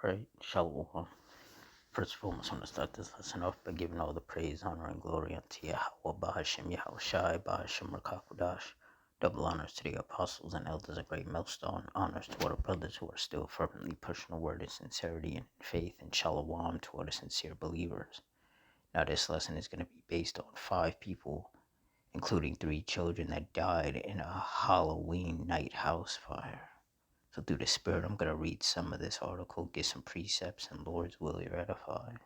Alright, Shalom. First of all, I just want to start this lesson off by giving all the praise, honor, and glory unto Yahweh, Bahashem, Yahushai, Bahashem, Rakakudash. Double honors to the apostles and elders, a great millstone. Honors to all the brothers who are still fervently pushing the word in sincerity and in faith, and Shalom to all the sincere believers. Now, this lesson is going to be based on 5 people, including 3 children that died in a Halloween night house fire. So through the Spirit, I'm going to read some of this article, get some precepts, and Lord's will you're edified.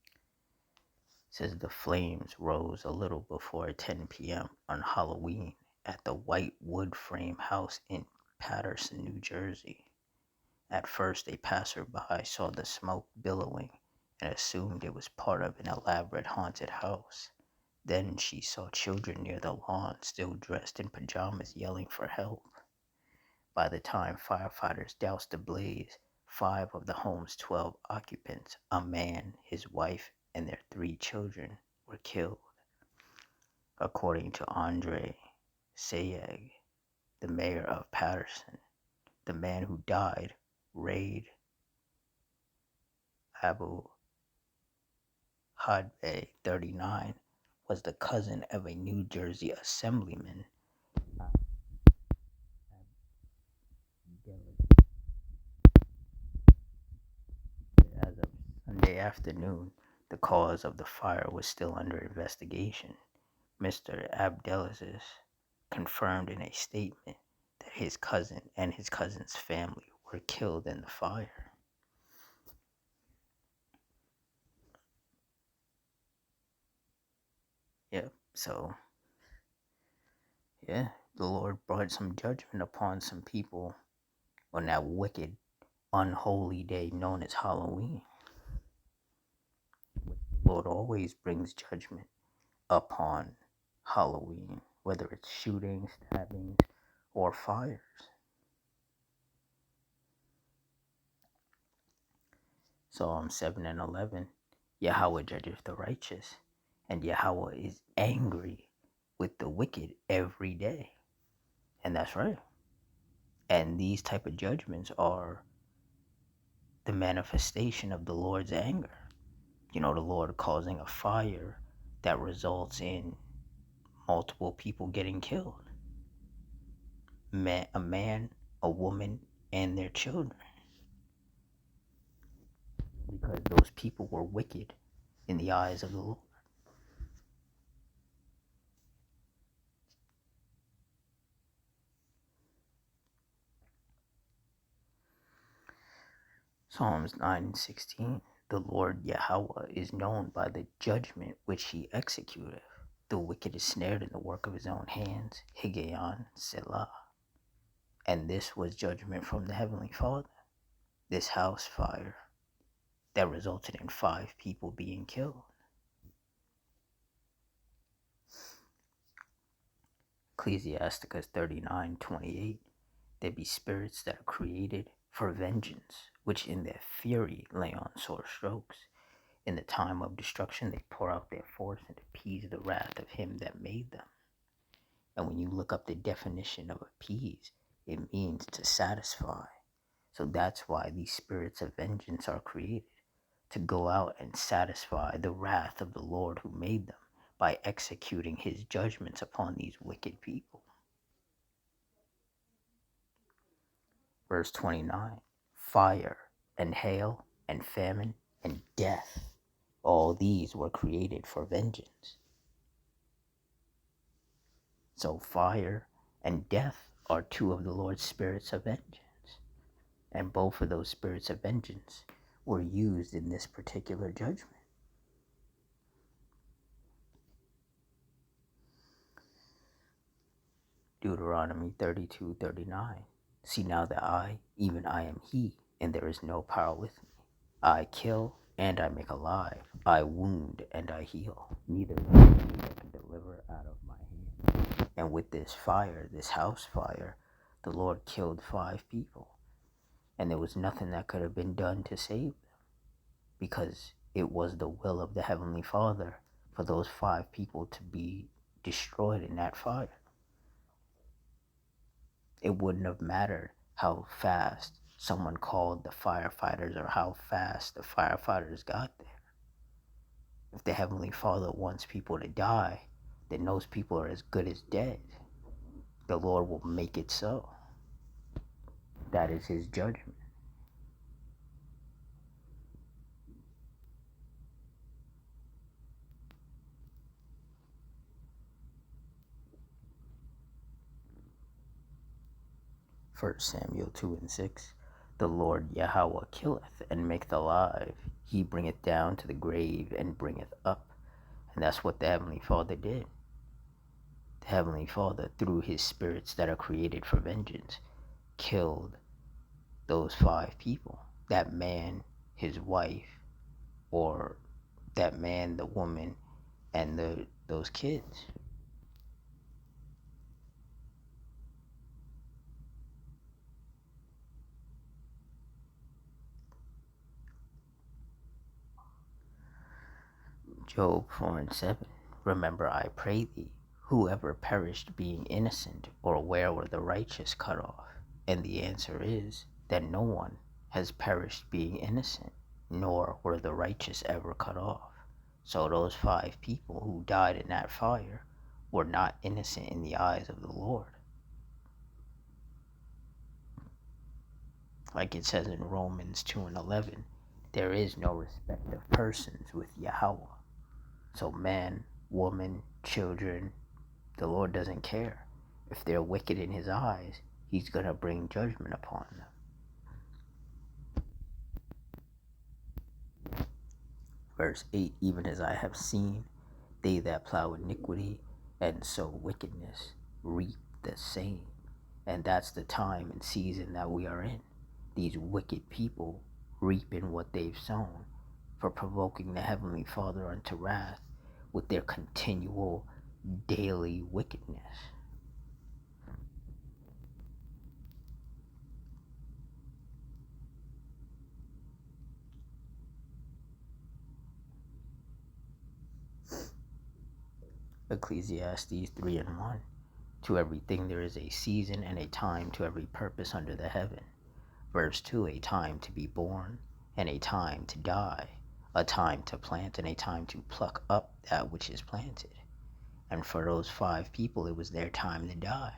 It says the flames rose a little before 10 p.m. on Halloween at the White Wood Frame House in Paterson, New Jersey. At first, a passerby saw the smoke billowing and assumed it was part of an elaborate haunted house. Then she saw children near the lawn, still dressed in pajamas, yelling for help. By the time firefighters doused the blaze, 5 of the home's 12 occupants, a man, his wife, and their 3 children, were killed. According to Andre Sayeg, the mayor of Paterson, the man who died, Raid Abu Hadbeh, 39, was the cousin of a New Jersey assemblyman. As of Sunday afternoon, the cause of the fire was still under investigation. Mr. Abdelaziz confirmed in a statement that his cousin and his cousin's family were killed in the fire. So the Lord brought some judgment upon some people on that wicked, unholy day known as Halloween. The Lord always brings judgment upon Halloween, whether it's shootings, stabbings, or fires. Psalm 7 and 11, Yahweh judgeth the righteous, and Yahweh is angry with the wicked every day. And that's right. And these type of judgments are the manifestation of the Lord's anger. The Lord causing a fire that results in multiple people getting killed. A man, a woman, and their children. Because those people were wicked in the eyes of the Lord. Psalms 9 and 16. The Lord Yahweh is known by the judgment which he executeth. The wicked is snared in the work of his own hands. Higgaion, Selah. And this was judgment from the Heavenly Father. This house fire that resulted in 5 people being killed. Ecclesiasticus 39:28. There be spirits that are created for vengeance, which in their fury lay on sore strokes. In the time of destruction, they pour out their force and appease the wrath of him that made them. And when you look up the definition of appease, it means to satisfy. So that's why these spirits of vengeance are created, to go out and satisfy the wrath of the Lord who made them by executing his judgments upon these wicked people. Verse 29, fire and hail and famine and death, all these were created for vengeance. So fire and death are 2 of the Lord's spirits of vengeance. And both of those spirits of vengeance were used in this particular judgment. Deuteronomy 32:39. See now that I, even I am he, and there is no power with me. I kill and I make alive. I wound and I heal. Neither is there any that can deliver out of my hand. And with this fire, this house fire, the Lord killed 5 people. And there was nothing that could have been done to save them, because it was the will of the Heavenly Father for those 5 people to be destroyed in that fire. It wouldn't have mattered how fast someone called the firefighters or how fast the firefighters got there. If the Heavenly Father wants people to die, then those people are as good as dead. The Lord will make it so. That is his judgment. First Samuel 2:6. The Lord Yahweh killeth and maketh alive. He bringeth down to the grave and bringeth up. And that's what the Heavenly Father did. The Heavenly Father, through his spirits that are created for vengeance, killed those 5 people. That man, his wife, or that man, the woman, and those kids. Job 4:7. Remember, I pray thee, whoever perished being innocent, or where were the righteous cut off? And the answer is that no one has perished being innocent, nor were the righteous ever cut off. So those 5 people who died in that fire were not innocent in the eyes of the Lord. Like it says in Romans 2:11, there is no respect of persons with Yahweh. So man, woman, children, the Lord doesn't care. If they're wicked in his eyes, he's going to bring judgment upon them. Verse 8, even as I have seen, they that plow iniquity and sow wickedness reap the same. And that's the time and season that we are in. These wicked people reaping what they've sown, for provoking the Heavenly Father unto wrath with their continual daily wickedness. Ecclesiastes 3:1. To everything there is a season and a time to every purpose under the heaven. Verse 2, a time to be born and a time to die, a time to plant and a time to pluck up that which is planted. And for those 5 people, it was their time to die.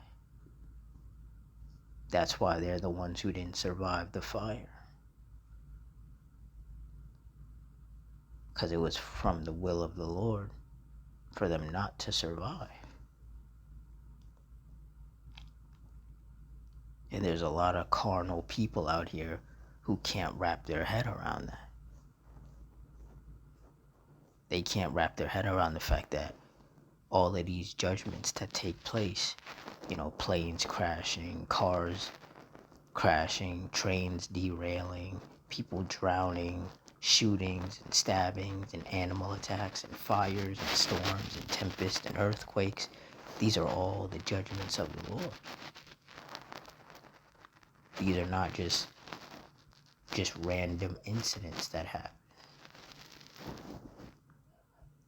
That's why they're the ones who didn't survive the fire. Because it was from the will of the Lord for them not to survive. And there's a lot of carnal people out here who can't wrap their head around that. They can't wrap their head around the fact that all of these judgments that take place, planes crashing, cars crashing, trains derailing, people drowning, shootings and stabbings and animal attacks and fires and storms and tempests and earthquakes, these are all the judgments of the Lord. These are not just random incidents that happen.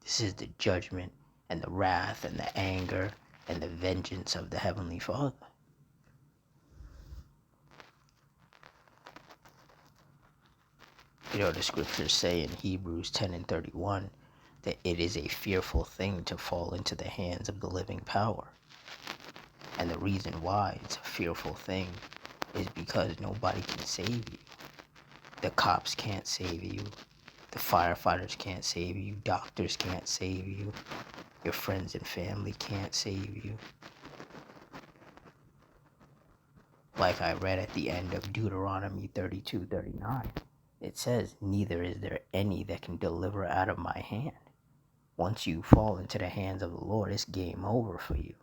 This is the judgment and the wrath and the anger and the vengeance of the Heavenly Father. The scriptures say in Hebrews 10:31 that it is a fearful thing to fall into the hands of the living power. And the reason why it's a fearful thing is because nobody can save you. The cops can't save you. The firefighters can't save you. Doctors can't save you. Your friends and family can't save you. Like I read at the end of Deuteronomy 32:39, it says, neither is there any that can deliver out of my hand. Once you fall into the hands of the Lord, it's game over for you.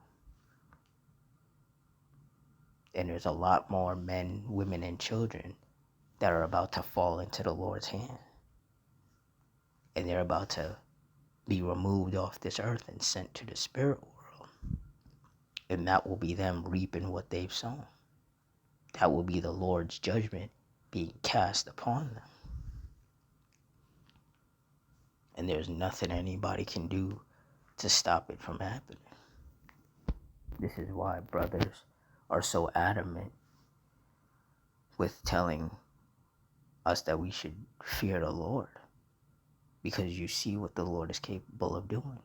And there's a lot more men, women, and children that are about to fall into the Lord's hand. And they're about to be removed off this earth and sent to the spirit world. And that will be them reaping what they've sown. That will be the Lord's judgment being cast upon them. And there's nothing anybody can do to stop it from happening. This is why brothers are so adamant with telling us that we should fear the Lord because you see what the Lord is capable of doing.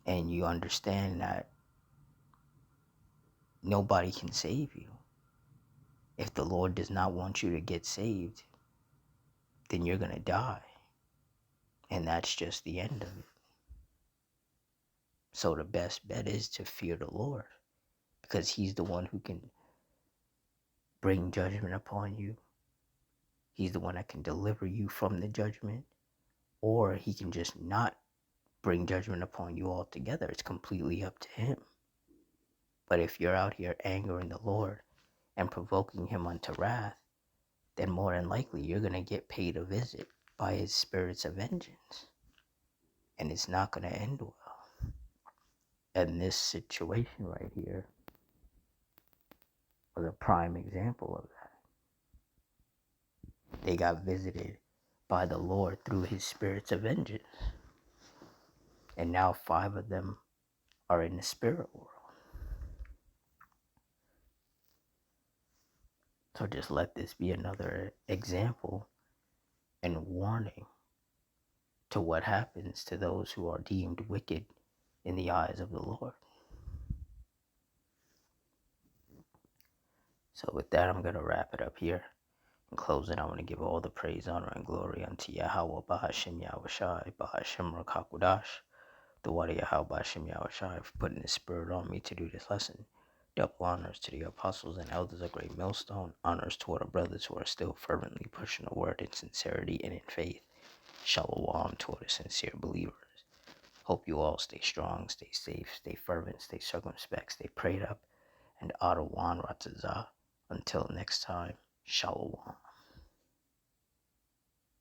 And you understand that nobody can save you. If the Lord does not want you to get saved, then you're going to die. And that's just the end of it. So the best bet is to fear the Lord because he's the one who can bring judgment upon you. He's the one that can deliver you from the judgment, or he can just not bring judgment upon you altogether. It's completely up to him. But if you're out here angering the Lord and provoking him unto wrath, then more than likely you're going to get paid a visit by his spirits of vengeance. And it's not going to end well. And this situation right here was a prime example of that. They got visited by the Lord through his spirits of vengeance. And now 5 of them are in the spirit world. So just let this be another example and warning to what happens to those who are deemed wicked in the eyes of the Lord. So with that, I'm going to wrap it up here. In closing, I want to give all the praise, honor, and glory unto Yahweh, Bahashim Yahushai, Bahashim Rakakudash, the Wadi Yahweh, Bahashim Yahushai, for putting the spirit on me to do this lesson. Double honors to the apostles and elders of Great Millstone. Honors to all the brothers who are still fervently pushing the word in sincerity and in faith. Shalom to all the sincere believers. Hope you all stay strong, stay safe, stay fervent, stay circumspect, stay prayed up, and Adawan Ratazah. Until next time, Shalom.